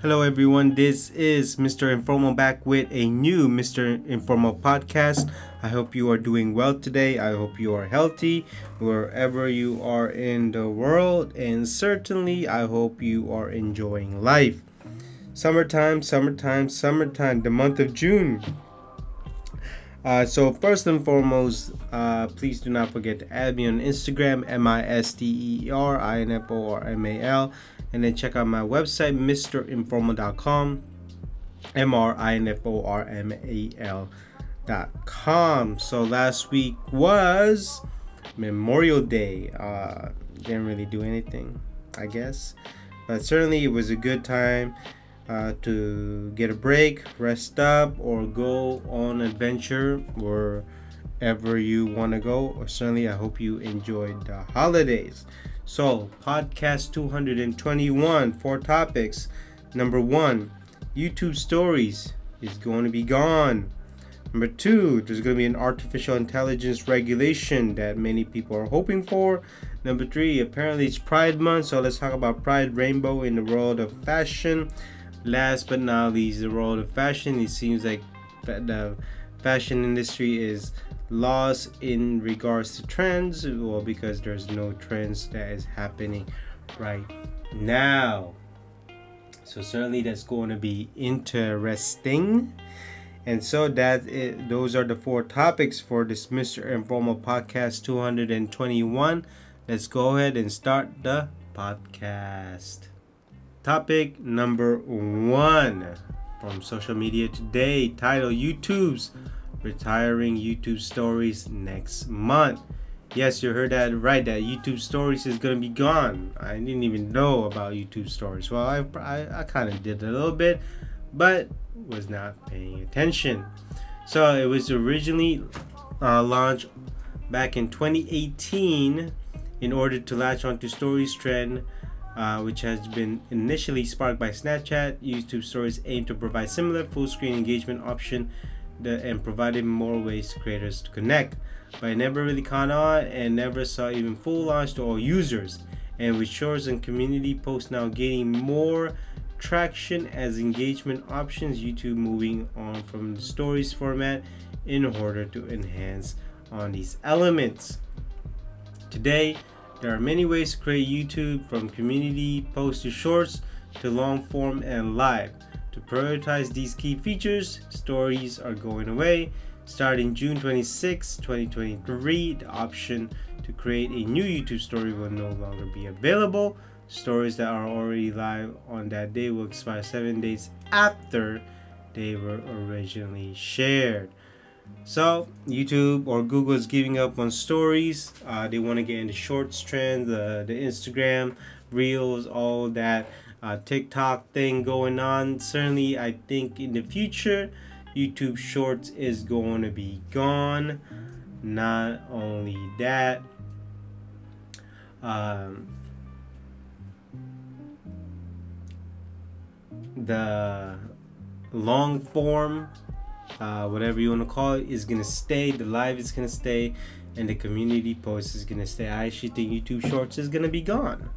Hello everyone, this is Mr. Informal back with a new Mr. Informal podcast. I hope you are doing well today. I hope you are healthy wherever you are in the world, and certainly I hope you are enjoying life. Summertime, the month of June. So first and foremost, please do not forget to add me on Instagram, MisterInformal, and then check out my website, mrinformal.com, mrinformal.com. So last week was Memorial Day. Didn't really do anything, I guess, but certainly it was a good time to get a break, rest up, or go on adventure wherever you want to go. Or certainly I hope you enjoyed the holidays. So podcast 221, 4 topics. Number 1, YouTube stories is going to be gone. Number 2, there's going to be an artificial intelligence regulation that many people are hoping for. Number 3, apparently it's Pride Month, so let's talk about Pride Rainbow in the world of fashion. Last but not least, the world of fashion. It seems like the fashion industry is lost in regards to trends, well, because there's no trends that is happening right now. So certainly that's going to be interesting. And so those are the 4 topics for this Mr. Informal podcast 221. Let's go ahead and start the podcast. Topic number 1 from social media today, titled YouTube's retiring YouTube stories next month. Yes, you heard that right, that YouTube stories is going to be gone. I didn't even know about YouTube stories. Well, I kind of did a little bit, but was not paying attention. So it was originally launched back in 2018 in order to latch onto stories trend, which has been initially sparked by Snapchat. YouTube stories aim to provide similar full screen engagement option and provided more ways to creators to connect, but it never really caught on and never saw even full launch to all users. And with shorts and community posts now gaining more traction as engagement options, YouTube moving on from the stories format in order to enhance on these elements. Today there are many ways to create YouTube, from community posts to shorts to long form and live. To prioritize these key features, stories are going away. Starting June 26, 2023, the option to create a new YouTube story will no longer be available. Stories that are already live on that day will expire 7 days after they were originally shared. So YouTube or Google is giving up on stories. They want to get into shorts trend, the Instagram reels, all that TikTok thing going on. Certainly I think in the future YouTube shorts is going to be gone. Not only that, the long form, whatever you want to call it, is gonna stay. The live is gonna stay, and the community post is gonna stay. I actually think YouTube shorts is gonna be gone,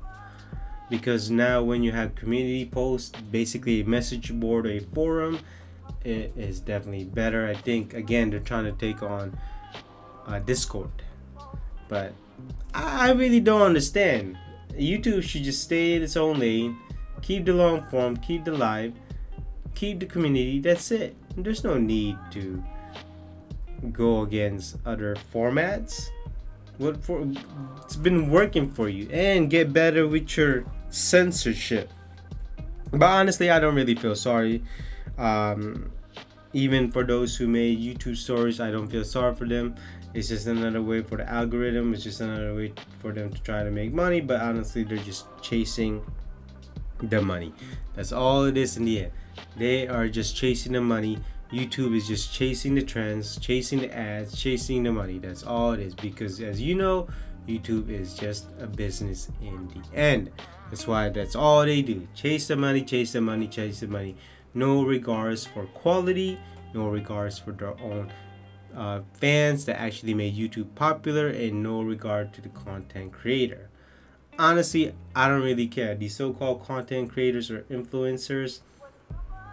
because now when you have community posts, basically a message board or a forum, it is definitely better. I think again they're trying to take on Discord, but I really don't understand. YouTube should just stay in its own lane, keep the long form, keep the live, keep the community. That's it. There's no need to go against other formats. It's been working for you, and get better with your censorship. But honestly, I don't really feel sorry. Even for those who made YouTube stories, I don't feel sorry for them. It's just another way for the algorithm. It's just another way for them to try to make money. But honestly, they're just chasing the money. That's all it is in the end. They are just chasing the money. YouTube is just chasing the trends, chasing the ads, chasing the money. That's all it is, because as you know, YouTube is just a business in the end. That's why that's all they do. Chase the money, chase the money, chase the money. No regards for quality, no regards for their own fans that actually made YouTube popular, and no regard to the content creator. honestly, I don't really care. These so-called content creators or influencers,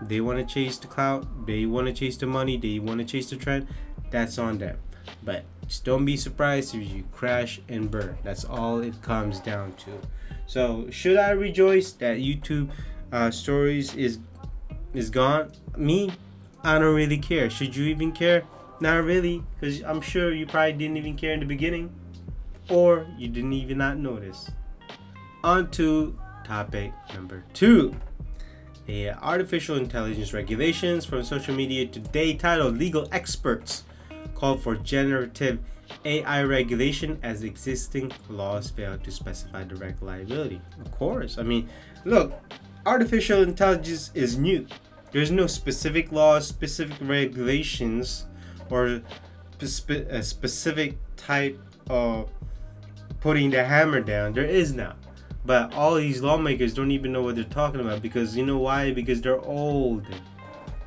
they want to chase the clout, they want to chase the money, they want to chase the trend. That's on them. But just don't be surprised if you crash and burn. That's all it comes down to. So should I rejoice that YouTube stories is gone? Me, I don't really care. Should you even care? Not really, because I'm sure you probably didn't even care in the beginning, or you didn't even not notice. On to topic number 2. The artificial intelligence regulations from social media today, titled "Legal Experts Call for Generative AI Regulation as Existing Laws Fail to Specify Direct Liability." Of course. I mean, look, artificial intelligence is new. There's no specific laws, specific regulations, or a specific type of putting the hammer down. There is not. But all these lawmakers don't even know what they're talking about, because you know why? Because they're old.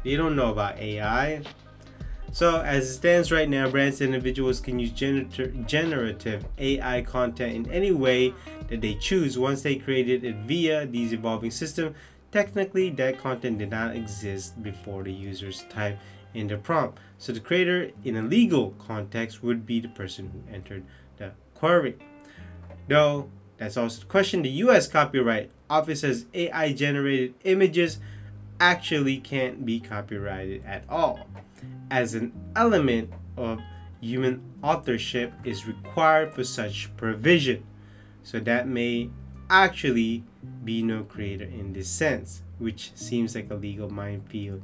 They don't know about AI. So as it stands right now, brands and individuals can use generative AI content in any way that they choose once they created it via these evolving systems. Technically, that content did not exist before the users typed in the prompt. So the creator in a legal context would be the person who entered the query. Though that's also the question. The U.S. Copyright Office says AI generated images actually can't be copyrighted at all, as an element of human authorship is required for such provision. So that may actually be no creator in this sense, which seems like a legal minefield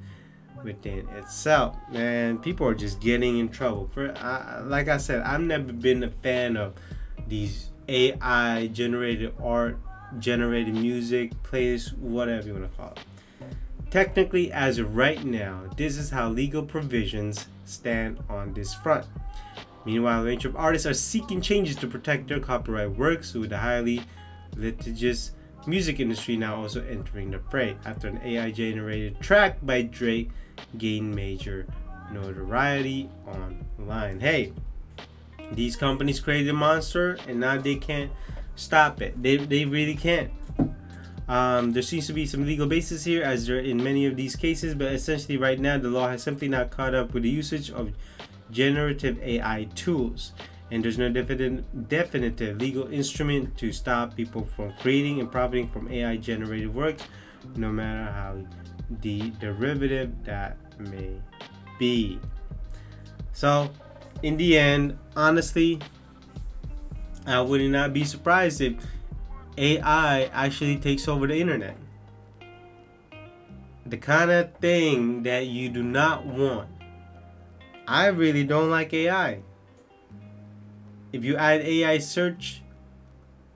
within itself. And people are just getting in trouble. For like I said, I've never been a fan of these AI generated art, generated music, plays, whatever you want to call it. Technically, as of right now, this is how legal provisions stand on this front. Meanwhile, a range of artists are seeking changes to protect their copyright works, with the highly litigious music industry now also entering the fray after an AI-generated track by Drake gained major notoriety online. Hey, these companies created a monster, and now they can't stop it. They really can't. There seems to be some legal basis here, as there in many of these cases, but essentially right now the law has simply not caught up with the usage of generative AI tools, and there's no definitive legal instrument to stop people from creating and profiting from AI generated works, no matter how derivative that may be. So in the end, honestly, I would not be surprised if AI actually takes over the internet. The kind of thing that you do not want. I really don't like AI. If you add AI search,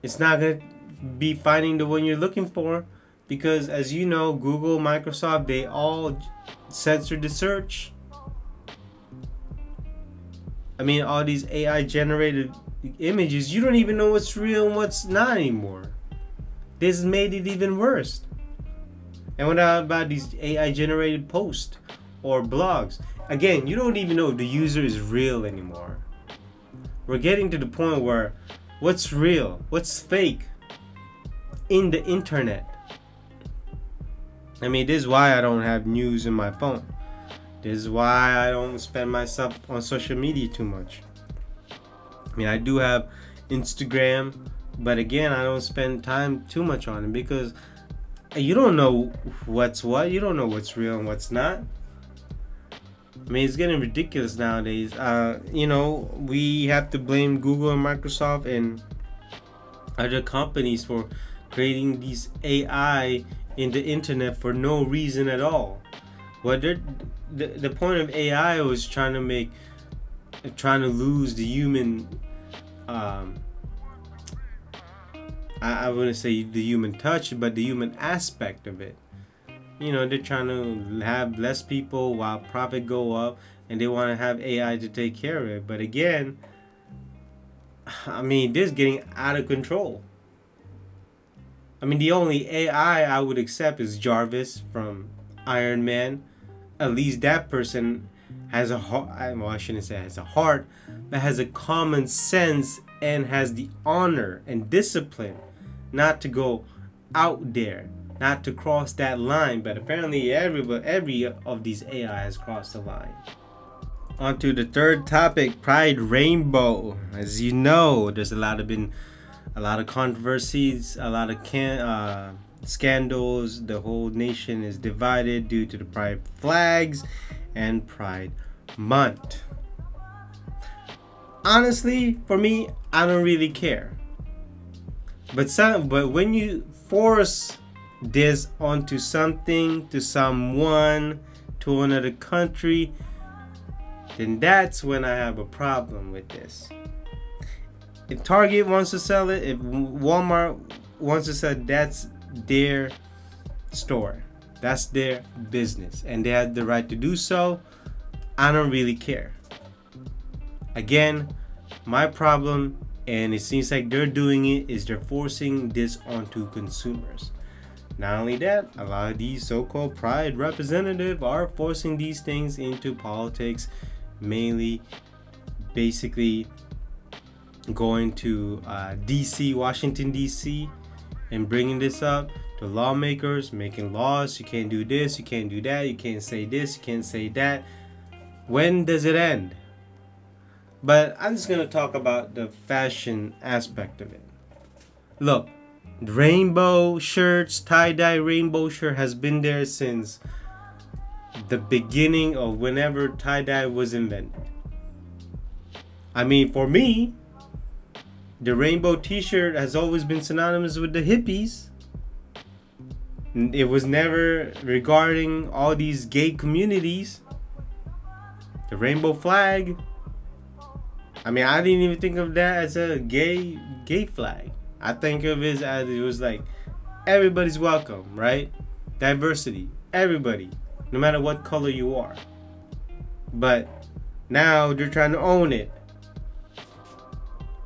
it's not going to be finding the one you're looking for, because as you know, Google, Microsoft, they all censored the search. I mean, all these AI generated images, you don't even know what's real and what's not anymore. This made it even worse. And what about these AI generated posts or blogs? Again, you don't even know if the user is real anymore. We're getting to the point where what's real, what's fake in the internet. I mean, this is why I don't have news in my phone. This is why I don't spend myself on social media too much. I mean, I do have Instagram, but again, I don't spend time too much on it, because you don't know what's what. You don't know what's real and what's not. I mean, it's getting ridiculous nowadays. We have to blame Google and Microsoft and other companies for creating these AI in the internet for no reason at all. What the point of AI was trying to lose the human. I wouldn't say the human touch, but the human aspect of it. You know, they're trying to have less people while profit go up, and they want to have AI to take care of it. But again, I mean, this is getting out of control. I mean, the only AI I would accept is Jarvis from Iron Man. At least that person has a heart. Well, I shouldn't say has a heart, but has a common sense and has the honor and discipline not to go out there, not to cross that line. But apparently every of these AI has crossed the line. On to the third topic, Pride Rainbow. As you know, there's been a lot of controversies, a lot of scandals. The whole nation is divided due to the Pride flags and Pride Month. Honestly, for me, I don't really care. But when you force this onto something, to someone, to another country, then that's when I have a problem with this. If Target wants to sell it, if Walmart wants to sell it, that's their store. That's their business. And they have the right to do so. I don't really care. Again, my problem, and it seems like they're doing it, is they're forcing this onto consumers. Not only that, a lot of these so-called Pride representatives are forcing these things into politics, mainly basically going to DC, Washington DC, and bringing this up to lawmakers, making laws. You can't do this, you can't do that, you can't say this, you can't say that. When does it end? But I'm just going to talk about the fashion aspect of it. Look, rainbow shirts, tie-dye rainbow shirt has been there since the beginning of whenever tie-dye was invented. I mean, for me, the rainbow t-shirt has always been synonymous with the hippies. It was never regarding all these gay communities. The rainbow flag, I mean, I didn't even think of that as a gay flag. I think of it as it was like everybody's welcome, right? Diversity, everybody, no matter what color you are. But now they're trying to own it.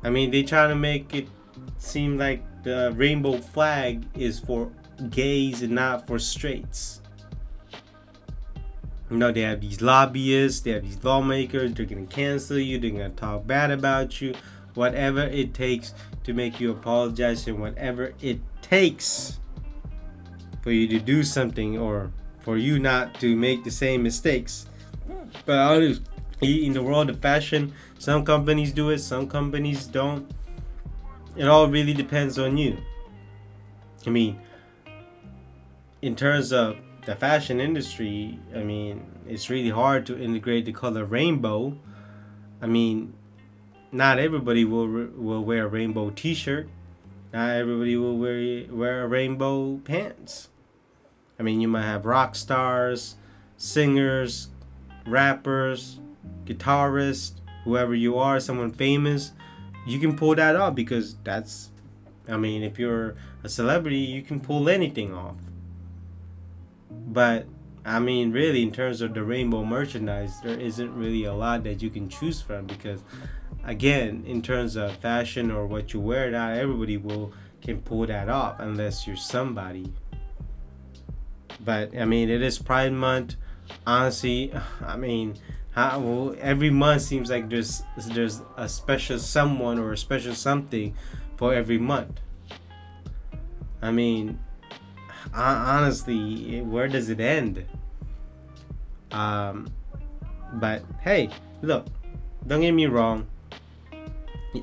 I mean, they trying to make it seem like the rainbow flag is for gays and not for straights. You know, they have these lobbyists, they have these lawmakers, they're going to cancel you, they're going to talk bad about you, whatever it takes to make you apologize, and whatever it takes for you to do something or for you not to make the same mistakes. But honestly, in the world of fashion, some companies do it, some companies don't. It all really depends on you. I mean, in terms of the fashion industry, I mean, it's really hard to integrate the color rainbow. I mean, not everybody will wear a rainbow t-shirt. Not everybody will wear a rainbow pants. I mean, you might have rock stars, singers, rappers, guitarists, whoever you are, someone famous. You can pull that off because that's, I mean, if you're a celebrity, you can pull anything off. But I mean, really, in terms of the rainbow merchandise, there isn't really a lot that you can choose from, because again, in terms of fashion or what you wear, not everybody can pull that off unless you're somebody. But I mean, it is Pride Month. Honestly, I mean, every month seems like there's a special someone or a special something for every month. I mean, honestly, where does it end? But hey, look, don't get me wrong,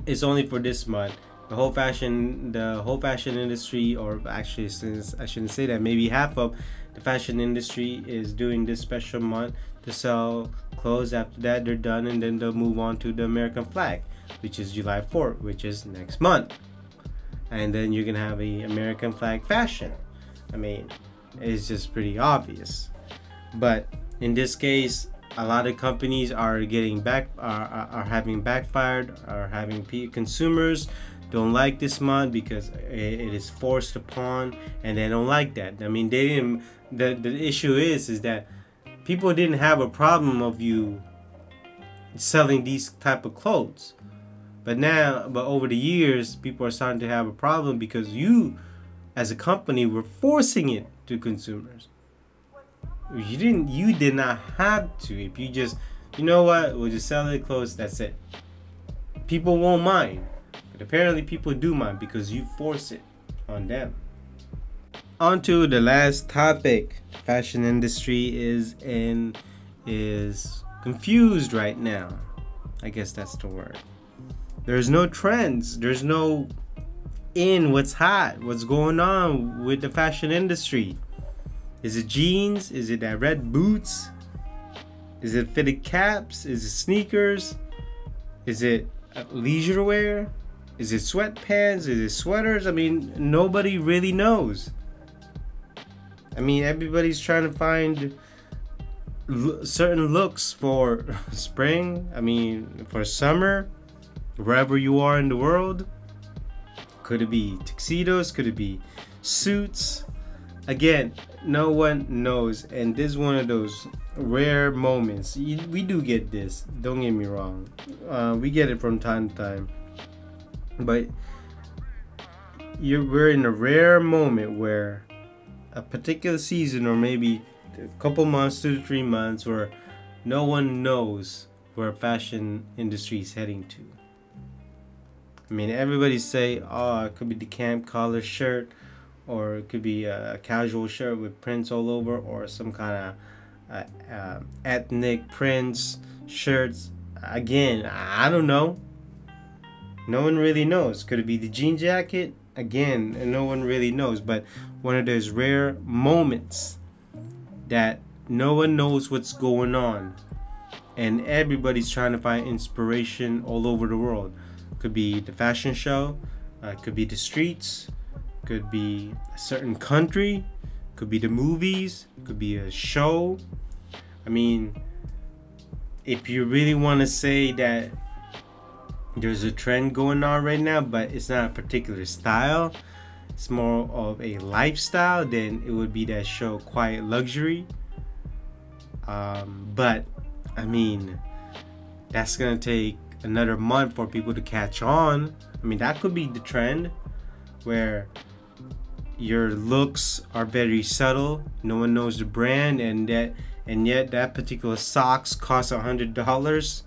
it's only for this month. The whole fashion industry, or actually, since I shouldn't say that, maybe half of the fashion industry is doing this special month to sell clothes. After that, they're done, and then they'll move on to the American flag, which is July 4th, which is next month. And then you can have a American flag fashion. I mean, it's just pretty obvious. But in this case, a lot of companies are getting are having backfired, are having consumers don't like this month because it is forced upon, and they don't like that. I mean, they didn't. The issue is that people didn't have a problem of you selling these type of clothes, but over the years, people are starting to have a problem because you, as a company, were forcing it to consumers. You did not have to. If you just, you know what, we'll just sell the clothes, that's it. People won't mind. But apparently people do mind because you force it. on them. On to the last topic. Fashion industry is confused right now. I guess that's the word. There's no trends. There's no what's hot, what's going on with the fashion industry. Is it jeans? Is it that red boots? Is it fitted caps? Is it sneakers? Is it leisure wear? Is it sweatpants? Is it sweaters? I mean, nobody really knows. I mean, everybody's trying to find certain looks for spring. I mean, for summer, wherever you are in the world. Could it be tuxedos? Could it be suits? Again, no one knows, and this is one of those rare moments. We do get this, don't get me wrong. We get it from time to time, but we're in a rare moment where a particular season, or maybe a couple months, 2 to 3 months, where no one knows where fashion industry is heading to. I mean, everybody say, oh, it could be the camp collar shirt, or it could be a casual shirt with prints all over, or some kind of ethnic prints, shirts. Again, I don't know. No one really knows. Could it be the jean jacket? Again, no one really knows. But one of those rare moments that no one knows what's going on, and everybody's trying to find inspiration all over the world. Could be the fashion show, could be the streets, could be a certain country, could be the movies, could be a show. I mean, if you really want to say that there's a trend going on right now, but it's not a particular style, it's more of a lifestyle, then it would be that show Quiet Luxury. But I mean, that's gonna take another month for people to catch on. I mean, that could be the trend, where your looks are very subtle, no one knows the brand, and yet that particular socks costs $100.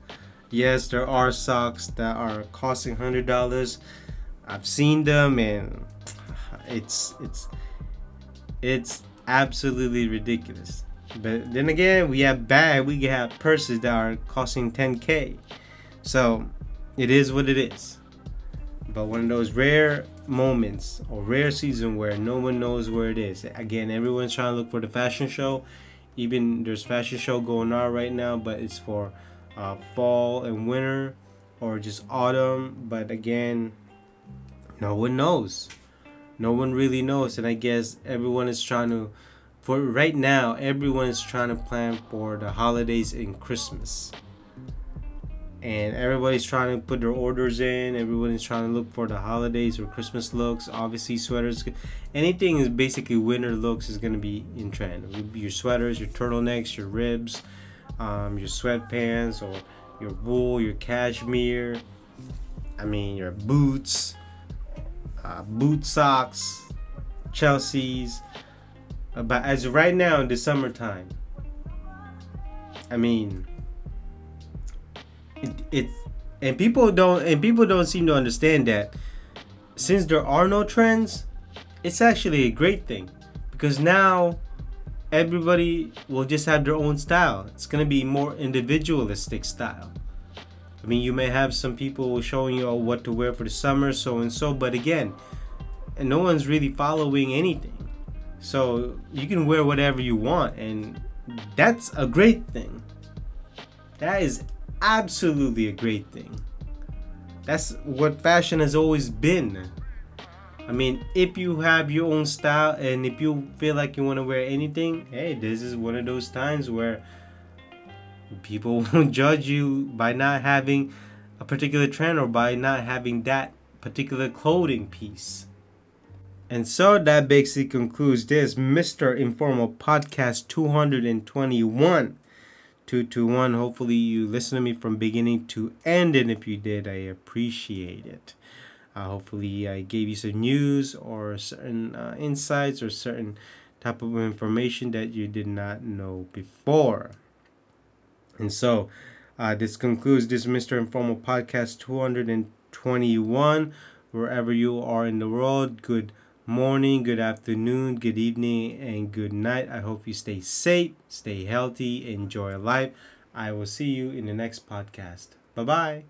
Yes, there are socks that are costing $100. I've seen them, and it's absolutely ridiculous. But then again, we have purses that are costing $10K. So it is what it is. But one of those rare moments or rare season where no one knows where it is. Again, everyone's trying to look for the fashion show. Even there's fashion show going on right now, but it's for fall and winter, or just autumn. But again, no one knows. No one really knows. And I guess everyone is trying to, for right now, everyone is trying to plan for the holidays and Christmas. And everybody's trying to put their orders in. Everyone is trying to look for the holidays or Christmas looks. Obviously, sweaters. Anything is basically winter looks is going to be in trend. Your sweaters, your turtlenecks, your ribs, your sweatpants, or your wool, your cashmere. I mean, your boots, boot socks, Chelsea's. But as of right now in the summertime, I mean, and people don't seem to understand that since there are no trends, it's actually a great thing, because now everybody will just have their own style. It's gonna be more individualistic style. I mean, you may have some people showing you what to wear for the summer, so and so, but again, and no one's really following anything. So you can wear whatever you want, and that's a great thing. That is absolutely a great thing. That's what fashion has always been. I mean, if you have your own style, and if you feel like you want to wear anything, hey, this is one of those times where people won't judge you by not having a particular trend, or by not having that particular clothing piece. And so that basically concludes this Mr. Informal Podcast 221. 221. Hopefully you listened to me from beginning to end, and if you did, I appreciate it. Hopefully I gave you some news or certain insights or certain type of information that you did not know before. And so this concludes this Mr. Informal Podcast 221. Wherever you are in the world, good morning, good afternoon, good evening, and good night. I hope you stay safe, stay healthy, enjoy life. I will see you in the next podcast. Bye bye.